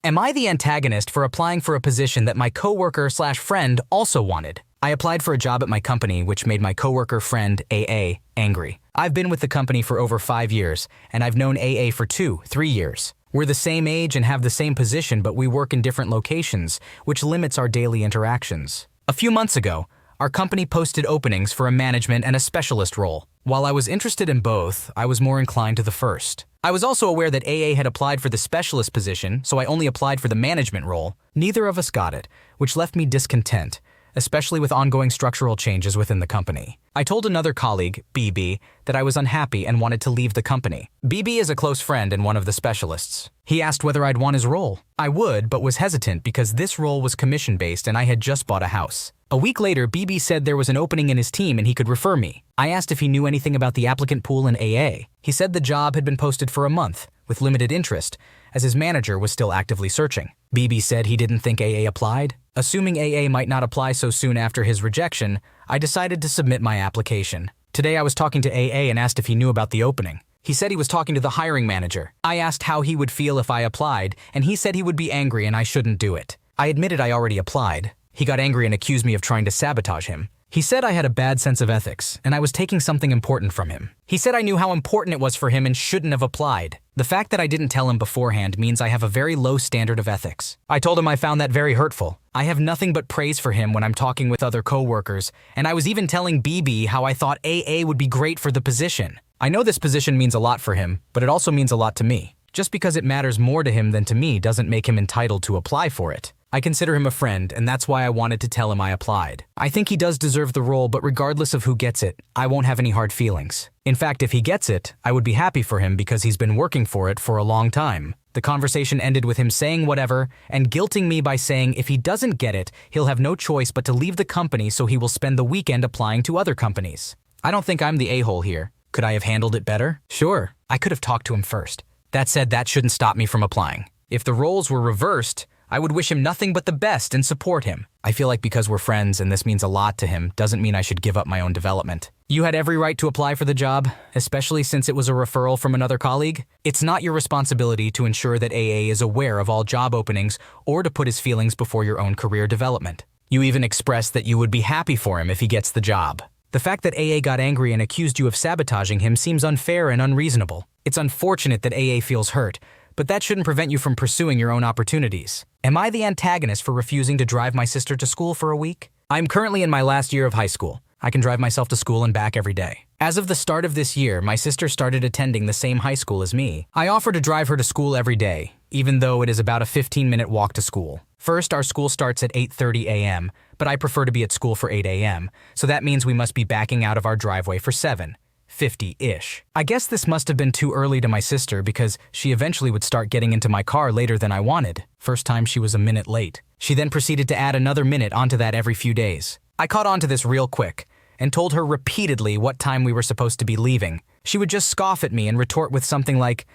Am I the antagonist for applying for a position that my coworker/friend also wanted? I applied for a job at my company, which made my coworker friend, AA, angry. I've been with the company for over 5 years, and I've known AA for 2-3 years. We're the same age and have the same position, but we work in different locations, which limits our daily interactions. A few months ago, our company posted openings for a management and a specialist role. While I was interested in both, I was more inclined to the first. I was also aware that AA had applied for the specialist position, so I only applied for the management role. Neither of us got it, which left me discontent, especially with ongoing structural changes within the company. I told another colleague, BB, that I was unhappy and wanted to leave the company. BB is a close friend and one of the specialists. He asked whether I'd want his role. I would, but was hesitant because this role was commission-based and I had just bought a house. A week later, BB said there was an opening in his team and he could refer me. I asked if he knew anything about the applicant pool in AA. He said the job had been posted for a month, with limited interest, as his manager was still actively searching. BB said he didn't think AA applied. Assuming AA might not apply so soon after his rejection, I decided to submit my application. Today I was talking to AA and asked if he knew about the opening. He said he was talking to the hiring manager. I asked how he would feel if I applied, and he said he would be angry and I shouldn't do it. I admitted I already applied. He got angry and accused me of trying to sabotage him. He said I had a bad sense of ethics, and I was taking something important from him. He said I knew how important it was for him and shouldn't have applied. The fact that I didn't tell him beforehand means I have a very low standard of ethics. I told him I found that very hurtful. I have nothing but praise for him when I'm talking with other coworkers, and I was even telling BB how I thought AA would be great for the position. I know this position means a lot for him, but it also means a lot to me. Just because it matters more to him than to me doesn't make him entitled to apply for it. I consider him a friend, and that's why I wanted to tell him I applied. I think he does deserve the role, but regardless of who gets it, I won't have any hard feelings. In fact, if he gets it, I would be happy for him because he's been working for it for a long time. The conversation ended with him saying whatever and guilting me by saying if he doesn't get it, he'll have no choice but to leave the company, so he will spend the weekend applying to other companies. I don't think I'm the a-hole here. Could I have handled it better? Sure, I could have talked to him first. That said, that shouldn't stop me from applying. If the roles were reversed, I would wish him nothing but the best and support him. I feel like because we're friends and this means a lot to him doesn't mean I should give up my own development. You had every right to apply for the job, especially since it was a referral from another colleague. It's not your responsibility to ensure that AA is aware of all job openings or to put his feelings before your own career development. You even expressed that you would be happy for him if he gets the job. The fact that AA got angry and accused you of sabotaging him seems unfair and unreasonable. It's unfortunate that AA feels hurt, but that shouldn't prevent you from pursuing your own opportunities. Am I the antagonist for refusing to drive my sister to school for a week? I'm currently in my last year of high school. I can drive myself to school and back every day. As of the start of this year, my sister started attending the same high school as me. I offer to drive her to school every day, even though it is about a 15-minute walk to school. First, our school starts at 8:30 a.m., but I prefer to be at school for 8 a.m., so that means we must be backing out of our driveway for 7:50-ish. I guess this must have been too early to my sister because she eventually would start getting into my car later than I wanted. First time she was a minute late. She then proceeded to add another minute onto that every few days. I caught on to this real quick and told her repeatedly what time we were supposed to be leaving. She would just scoff at me and retort with something like,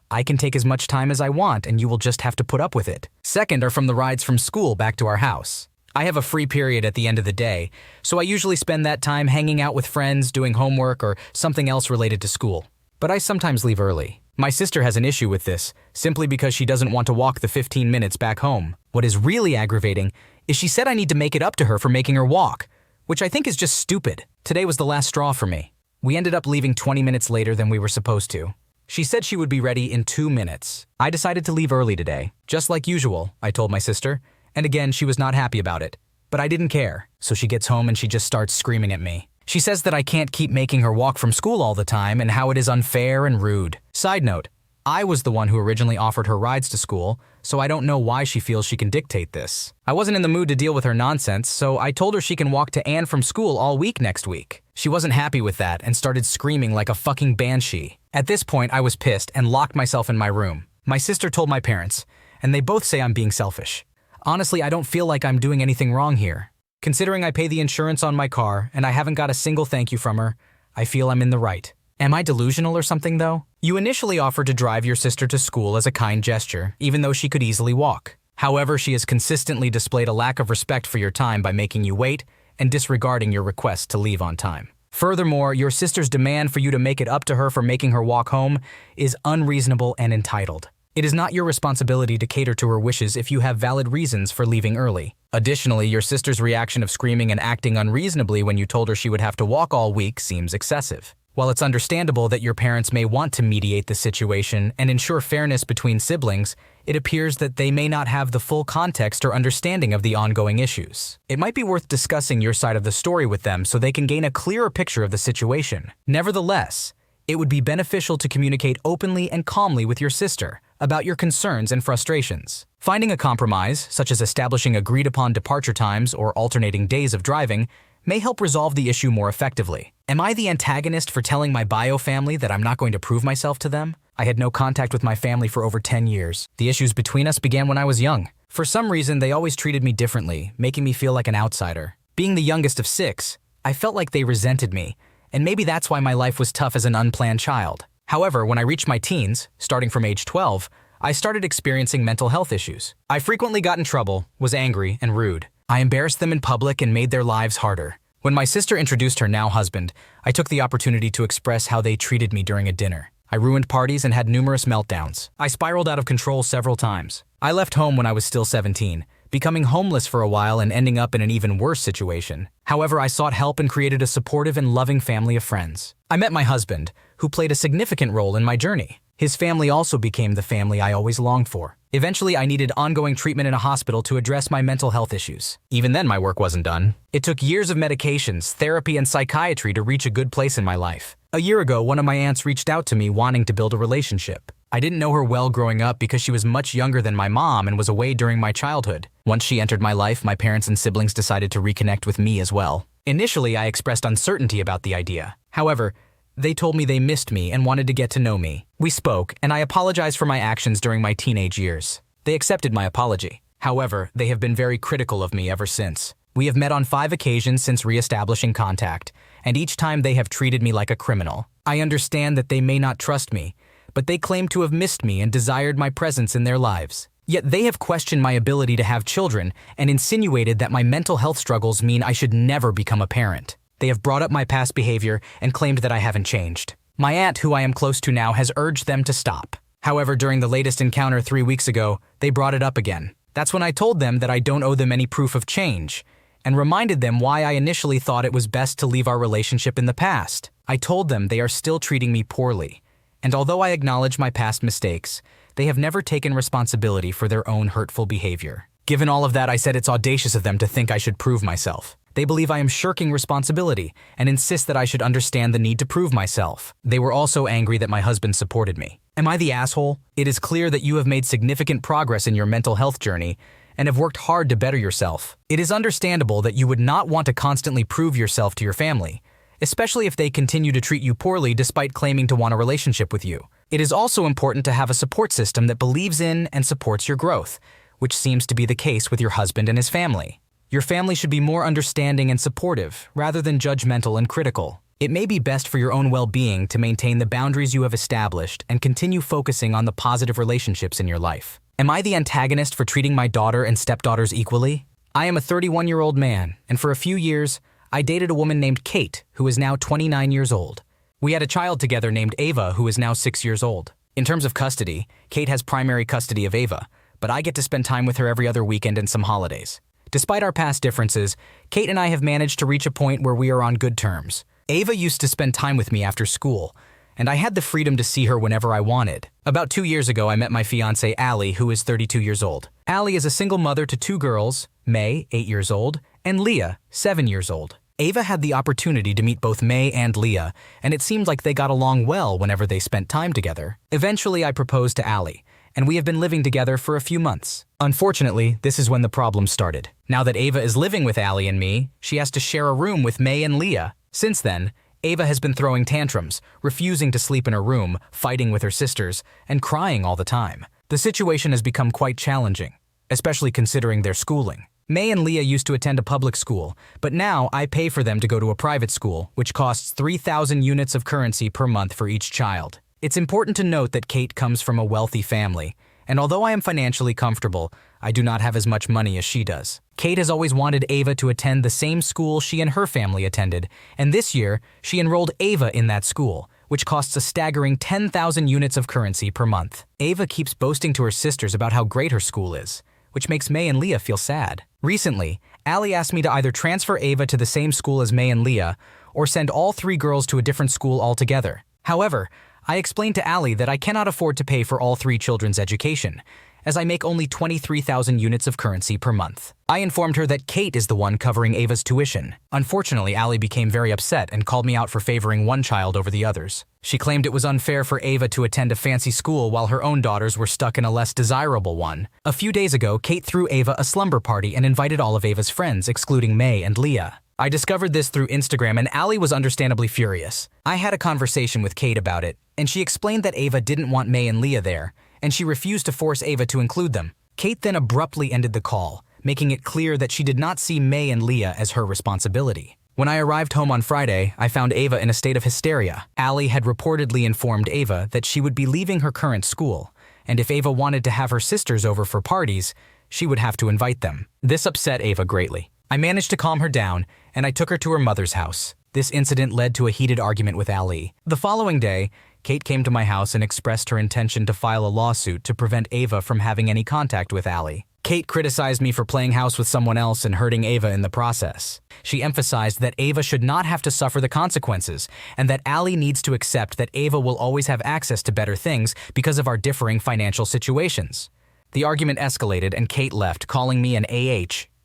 "I can take as much time as I want and you will just have to put up with it." Second are from the rides from school back to our house. I have a free period at the end of the day, so I usually spend that time hanging out with friends, doing homework, or something else related to school. But I sometimes leave early. My sister has an issue with this, simply because she doesn't want to walk the 15 minutes back home. What is really aggravating is she said I need to make it up to her for making her walk, which I think is just stupid. Today was the last straw for me. We ended up leaving 20 minutes later than we were supposed to. She said she would be ready in 2 minutes. I decided to leave early today, just like usual, I told my sister. And again, she was not happy about it. But I didn't care, so she gets home and she just starts screaming at me. She says that I can't keep making her walk from school all the time and how it is unfair and rude. Side note, I was the one who originally offered her rides to school, so I don't know why she feels she can dictate this. I wasn't in the mood to deal with her nonsense, so I told her she can walk to Anne from school all week next week. She wasn't happy with that and started screaming like a fucking banshee. At this point, I was pissed and locked myself in my room. My sister told my parents, and they both say I'm being selfish. Honestly, I don't feel like I'm doing anything wrong here. Considering I pay the insurance on my car and I haven't got a single thank you from her, I feel I'm in the right. Am I delusional or something though? You initially offered to drive your sister to school as a kind gesture, even though she could easily walk. However, she has consistently displayed a lack of respect for your time by making you wait and disregarding your request to leave on time. Furthermore, your sister's demand for you to make it up to her for making her walk home is unreasonable and entitled. It is not your responsibility to cater to her wishes if you have valid reasons for leaving early. Additionally, your sister's reaction of screaming and acting unreasonably when you told her she would have to walk all week seems excessive. While it's understandable that your parents may want to mediate the situation and ensure fairness between siblings, it appears that they may not have the full context or understanding of the ongoing issues. It might be worth discussing your side of the story with them so they can gain a clearer picture of the situation. Nevertheless, it would be beneficial to communicate openly and calmly with your sister about your concerns and frustrations. Finding a compromise, such as establishing agreed-upon departure times or alternating days of driving, may help resolve the issue more effectively. Am I the antagonist for telling my bio family that I'm not going to prove myself to them? I had no contact with my family for over 10 years. The issues between us began when I was young. For some reason, they always treated me differently, making me feel like an outsider. Being the youngest of 6, I felt like they resented me, and maybe that's why my life was tough as an unplanned child. However, when I reached my teens, starting from age 12, I started experiencing mental health issues. I frequently got in trouble, was angry, and rude. I embarrassed them in public and made their lives harder. When my sister introduced her now husband, I took the opportunity to express how they treated me during a dinner. I ruined parties and had numerous meltdowns. I spiraled out of control several times. I left home when I was still 17, becoming homeless for a while and ending up in an even worse situation. However, I sought help and created a supportive and loving family of friends. I met my husband, who played a significant role in my journey. His family also became the family I always longed for. Eventually, I needed ongoing treatment in a hospital to address my mental health issues. Even then, my work wasn't done. It took years of medications, therapy, and psychiatry to reach a good place in my life. A year ago, one of my aunts reached out to me wanting to build a relationship. I didn't know her well growing up because she was much younger than my mom and was away during my childhood. Once she entered my life, my parents and siblings decided to reconnect with me as well. Initially, I expressed uncertainty about the idea. However, they told me they missed me and wanted to get to know me. We spoke, and I apologized for my actions during my teenage years. They accepted my apology. However, they have been very critical of me ever since. We have met on 5 occasions since re-establishing contact, and each time they have treated me like a criminal. I understand that they may not trust me, but they claim to have missed me and desired my presence in their lives. Yet they have questioned my ability to have children and insinuated that my mental health struggles mean I should never become a parent. They have brought up my past behavior and claimed that I haven't changed. My aunt, who I am close to now, has urged them to stop. However, during the latest encounter 3 weeks ago, they brought it up again. That's when I told them that I don't owe them any proof of change, and reminded them why I initially thought it was best to leave our relationship in the past. I told them they are still treating me poorly, and although I acknowledge my past mistakes, they have never taken responsibility for their own hurtful behavior. Given all of that, I said it's audacious of them to think I should prove myself. They believe I am shirking responsibility and insist that I should understand the need to prove myself. They were also angry that my husband supported me. Am I the asshole? It is clear that you have made significant progress in your mental health journey and have worked hard to better yourself. It is understandable that you would not want to constantly prove yourself to your family, especially if they continue to treat you poorly despite claiming to want a relationship with you. It is also important to have a support system that believes in and supports your growth, which seems to be the case with your husband and his family. Your family should be more understanding and supportive, rather than judgmental and critical. It may be best for your own well-being to maintain the boundaries you have established and continue focusing on the positive relationships in your life. Am I the antagonist for treating my daughter and stepdaughters equally? I am a 31-year-old man, and for a few years, I dated a woman named Kate, who is now 29 years old. We had a child together named Ava, who is now 6 years old. In terms of custody, Kate has primary custody of Ava, but I get to spend time with her every other weekend and some holidays. Despite our past differences, Kate and I have managed to reach a point where we are on good terms. Ava used to spend time with me after school, and I had the freedom to see her whenever I wanted. About 2 years ago, I met my fiancée, Allie, who is 32 years old. Allie is a single mother to 2 girls, May, 8 years old, and Leah, 7 years old. Ava had the opportunity to meet both May and Leah, and it seemed like they got along well whenever they spent time together. Eventually, I proposed to Allie, and we have been living together for a few months. Unfortunately, this is when the problem started. Now that Ava is living with Allie and me, she has to share a room with May and Leah. Since then, Ava has been throwing tantrums, refusing to sleep in her room, fighting with her sisters, and crying all the time. The situation has become quite challenging, especially considering their schooling. May and Leah used to attend a public school, but now I pay for them to go to a private school, which costs 3,000 units of currency per month for each child. It's important to note that Kate comes from a wealthy family, and although I am financially comfortable, I do not have as much money as she does. Kate has always wanted Ava to attend the same school she and her family attended, and this year, she enrolled Ava in that school, which costs a staggering 10,000 units of currency per month. Ava keeps boasting to her sisters about how great her school is, which makes May and Leah feel sad. Recently, Allie asked me to either transfer Ava to the same school as May and Leah or send all 3 girls to a different school altogether. However, I explained to Allie that I cannot afford to pay for all 3 children's education, as I make only 23,000 units of currency per month. I informed her that Kate is the one covering Ava's tuition. Unfortunately, Allie became very upset and called me out for favoring one child over the others. She claimed it was unfair for Ava to attend a fancy school while her own daughters were stuck in a less desirable one. A few days ago, Kate threw Ava a slumber party and invited all of Ava's friends, excluding May and Leah. I discovered this through Instagram and Allie was understandably furious. I had a conversation with Kate about it, and she explained that Ava didn't want May and Leah there, and she refused to force Ava to include them. Kate then abruptly ended the call, making it clear that she did not see May and Leah as her responsibility. When I arrived home on Friday, I found Ava in a state of hysteria. Allie had reportedly informed Ava that she would be leaving her current school, and if Ava wanted to have her sisters over for parties, she would have to invite them. This upset Ava greatly. I managed to calm her down, and I took her to her mother's house. This incident led to a heated argument with Allie. The following day, Kate came to my house and expressed her intention to file a lawsuit to prevent Ava from having any contact with Allie. Kate criticized me for playing house with someone else and hurting Ava in the process. She emphasized that Ava should not have to suffer the consequences, and that Allie needs to accept that Ava will always have access to better things because of our differing financial situations. The argument escalated and Kate left, calling me an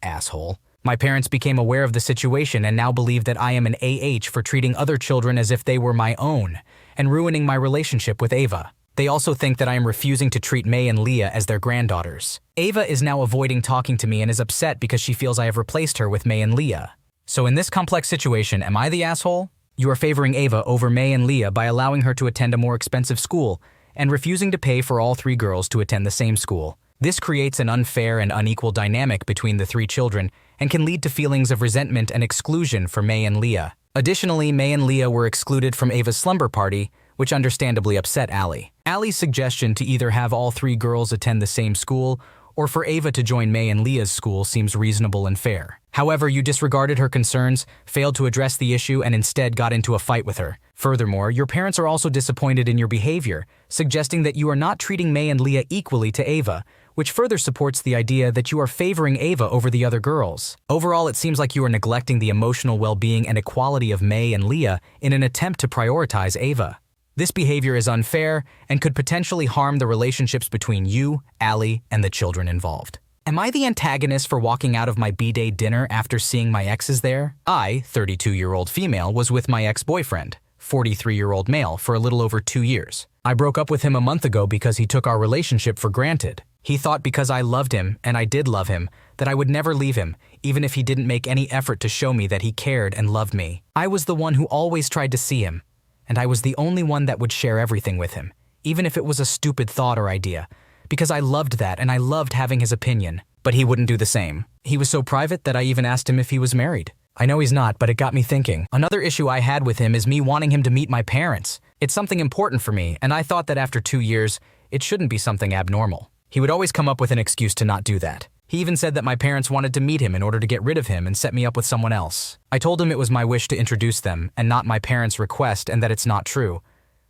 asshole. My parents became aware of the situation and now believe that I am an for treating other children as if they were my own, and ruining my relationship with Ava. They also think that I am refusing to treat May and Leah as their granddaughters. Ava is now avoiding talking to me and is upset because she feels I have replaced her with May and Leah. So in this complex situation, am I the asshole? You are favoring Ava over May and Leah by allowing her to attend a more expensive school and refusing to pay for all 3 girls to attend the same school. This creates an unfair and unequal dynamic between the 3 children and can lead to feelings of resentment and exclusion for May and Leah. Additionally, May and Leah were excluded from Ava's slumber party, which understandably upset Allie. Allie's suggestion to either have all 3 girls attend the same school or for Ava to join May and Leah's school seems reasonable and fair. However, you disregarded her concerns, failed to address the issue, and instead got into a fight with her. Furthermore, your parents are also disappointed in your behavior, suggesting that you are not treating May and Leah equally to Ava, which further supports the idea that you are favoring Ava over the other girls. Overall, it seems like you are neglecting the emotional well-being and equality of May and Leah in an attempt to prioritize Ava. This behavior is unfair and could potentially harm the relationships between you, Allie, and the children involved. Am I the antagonist for walking out of my Bday dinner after seeing my exes there? I, 32-year-old female, was with my ex-boyfriend, 43-year-old male, for a little over 2 years. I broke up with him a month ago because he took our relationship for granted. He thought because I loved him, and I did love him, that I would never leave him, even if he didn't make any effort to show me that he cared and loved me. I was the one who always tried to see him, and I was the only one that would share everything with him, even if it was a stupid thought or idea, because I loved that and I loved having his opinion. But he wouldn't do the same. He was so private that I even asked him if he was married. I know he's not, but it got me thinking. Another issue I had with him is me wanting him to meet my parents. It's something important for me, and I thought that after 2 years, it shouldn't be something abnormal. He would always come up with an excuse to not do that. He even said that my parents wanted to meet him in order to get rid of him and set me up with someone else. I told him it was my wish to introduce them and not my parents' request, and that it's not true.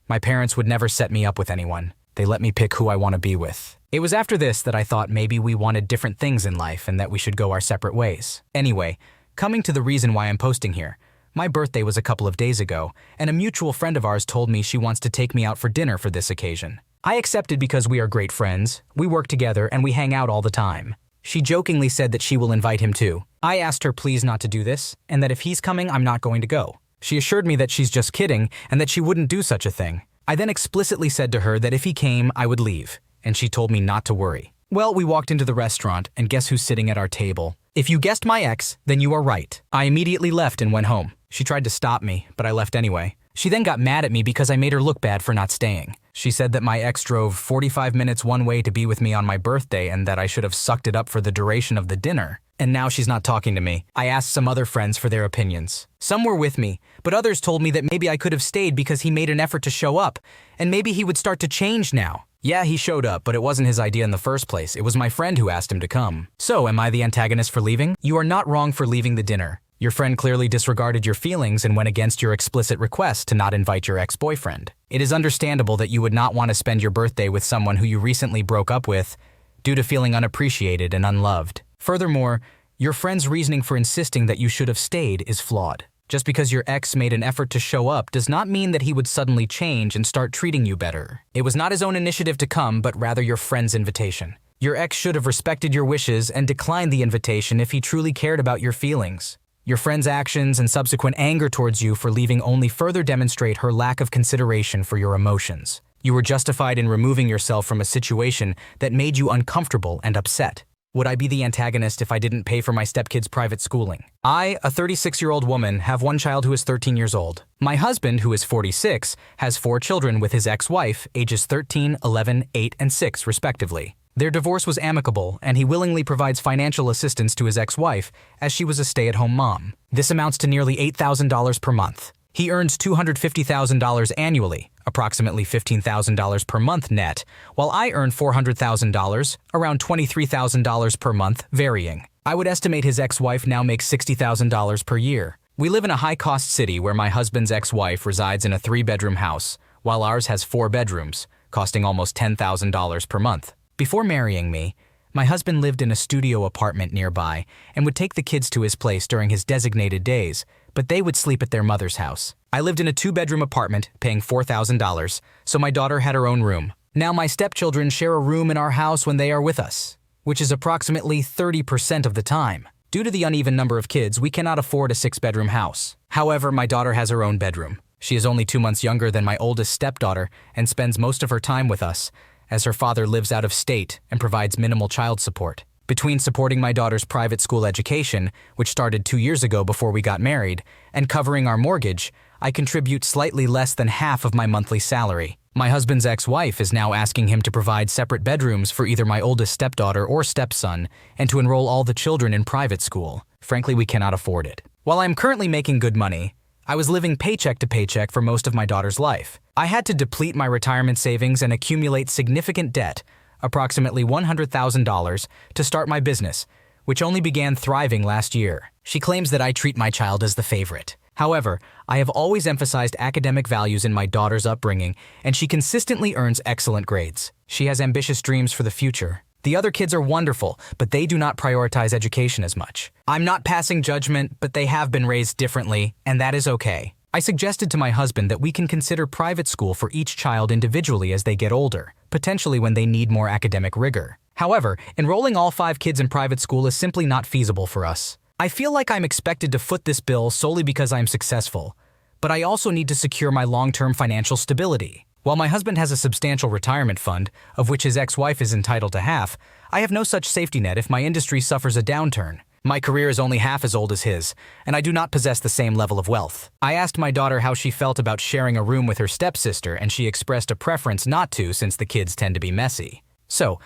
My parents would never set me up with anyone. They let me pick who I want to be with. It was after this that I thought maybe we wanted different things in life and that we should go our separate ways. Anyway, coming to the reason why I'm posting here. My birthday was a couple of days ago, and a mutual friend of ours told me she wants to take me out for dinner for this occasion. I accepted because we are great friends, we work together, and we hang out all the time. She jokingly said that she will invite him too. I asked her please not to do this, and that if he's coming, I'm not going to go. She assured me that she's just kidding and that she wouldn't do such a thing. I then explicitly said to her that if he came, I would leave, and she told me not to worry. Well, we walked into the restaurant, and guess who's sitting at our table? If you guessed my ex, then you are right. I immediately left and went home. She tried to stop me, but I left anyway. She then got mad at me because I made her look bad for not staying. She said that my ex drove 45 minutes one way to be with me on my birthday and that I should have sucked it up for the duration of the dinner. And now she's not talking to me. I asked some other friends for their opinions. Some were with me, but others told me that maybe I could have stayed because he made an effort to show up, and maybe he would start to change now. Yeah, he showed up, but it wasn't his idea in the first place. It was my friend who asked him to come. So, am I the antagonist for leaving? You are not wrong for leaving the dinner. Your friend clearly disregarded your feelings and went against your explicit request to not invite your ex-boyfriend. It is understandable that you would not want to spend your birthday with someone who you recently broke up with due to feeling unappreciated and unloved. Furthermore, your friend's reasoning for insisting that you should have stayed is flawed. Just because your ex made an effort to show up does not mean that he would suddenly change and start treating you better. It was not his own initiative to come, but rather your friend's invitation. Your ex should have respected your wishes and declined the invitation if he truly cared about your feelings. Your friend's actions and subsequent anger towards you for leaving only further demonstrate her lack of consideration for your emotions. You were justified in removing yourself from a situation that made you uncomfortable and upset. Would I be the antagonist if I didn't pay for my stepkids' private schooling? I, a 36-year-old woman, have one child who is 13 years old. My husband, who is 46, has 4 children with his ex-wife, ages 13, 11, 8, and 6, respectively. Their divorce was amicable, and he willingly provides financial assistance to his ex-wife, as she was a stay-at-home mom. This amounts to nearly $8,000 per month. He earns $250,000 annually, approximately $15,000 per month net, while I earn $400,000, around $23,000 per month, varying. I would estimate his ex-wife now makes $60,000 per year. We live in a high-cost city where my husband's ex-wife resides in a 3-bedroom house, while ours has 4 bedrooms, costing almost $10,000 per month. Before marrying me, my husband lived in a studio apartment nearby and would take the kids to his place during his designated days, but they would sleep at their mother's house. I lived in a 2-bedroom apartment, paying $4,000, so my daughter had her own room. Now my stepchildren share a room in our house when they are with us, which is approximately 30% of the time. Due to the uneven number of kids, we cannot afford a 6-bedroom house. However, my daughter has her own bedroom. She is only 2 months younger than my oldest stepdaughter and spends most of her time with us, as her father lives out of state and provides minimal child support. Between supporting my daughter's private school education, which started 2 years ago before we got married, and covering our mortgage, I contribute slightly less than half of my monthly salary. My husband's ex-wife is now asking him to provide separate bedrooms for either my oldest stepdaughter or stepson and to enroll all the children in private school. Frankly, we cannot afford it. While I am currently making good money, I was living paycheck to paycheck for most of my daughter's life. I had to deplete my retirement savings and accumulate significant debt, approximately $100,000, to start my business, which only began thriving last year. She claims that I treat my child as the favorite. However, I have always emphasized academic values in my daughter's upbringing, and she consistently earns excellent grades. She has ambitious dreams for the future. The other kids are wonderful, but they do not prioritize education as much. I'm not passing judgment, but they have been raised differently, and that is okay. I suggested to my husband that we can consider private school for each child individually as they get older, potentially when they need more academic rigor. However, enrolling all 5 kids in private school is simply not feasible for us. I feel like I'm expected to foot this bill solely because I'm successful, but I also need to secure my long-term financial stability. While my husband has a substantial retirement fund, of which his ex-wife is entitled to half, I have no such safety net if my industry suffers a downturn. My career is only half as old as his, and I do not possess the same level of wealth. I asked my daughter how she felt about sharing a room with her stepsister, and she expressed a preference not to since the kids tend to be messy. So,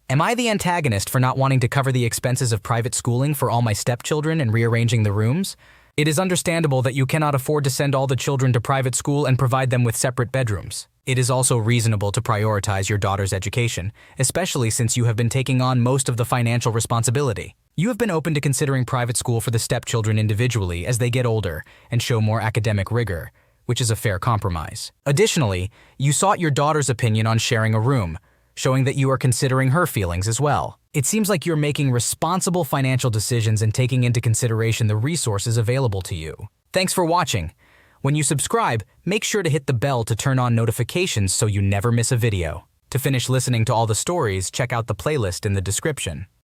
am I the antagonist for not wanting to cover the expenses of private schooling for all my stepchildren and rearranging the rooms? It is understandable that you cannot afford to send all the children to private school and provide them with separate bedrooms. It is also reasonable to prioritize your daughter's education, especially since you have been taking on most of the financial responsibility. You have been open to considering private school for the stepchildren individually as they get older and show more academic rigor, which is a fair compromise. Additionally, you sought your daughter's opinion on sharing a room, showing that you are considering her feelings as well. It seems like you're making responsible financial decisions and taking into consideration the resources available to you. Thanks for watching. When you subscribe, make sure to hit the bell to turn on notifications so you never miss a video. To finish listening to all the stories, check out the playlist in the description.